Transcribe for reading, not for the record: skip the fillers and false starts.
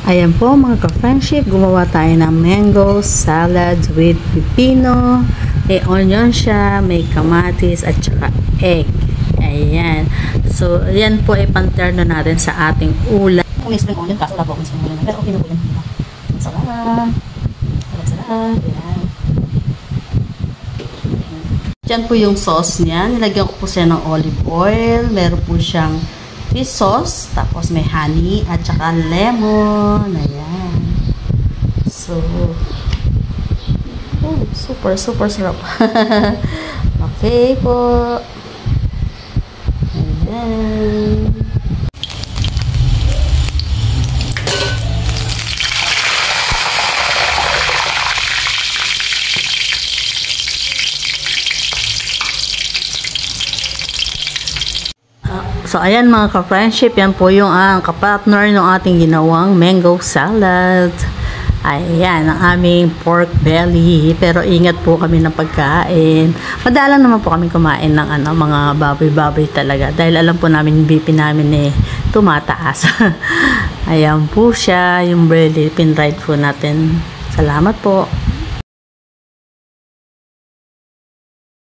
Ayan po mga ka-friendship, gumawa tayo ng mango salad with pipino. May onion siya, may kamatis at saka egg. Ayan. So, ayan po ay panterno natin sa ating ulam. Kung may spring onion, kaso wala po akong spring onion. Pero okay na po yan. Sarap. Sarap. Ayan. Diyan po yung sauce niya. Nilagyan ko po siya ng olive oil. Meron po siyang fish sauce. Tapos may honey at saka lemon. Ayan. So, oh, super sarap. Okay po. Ayan. So, ayan mga ka-friendship, yan po yung kapartner ng ating ginawang mango salad. Ayan, ang aming pork belly. Pero ingat po kami ng pagkain. Madalang naman po kami kumain ng mga baboy-baboy talaga. Dahil alam po namin, BP namin tumataas. Ayan po siya, yung belly, pinride po natin. Salamat po.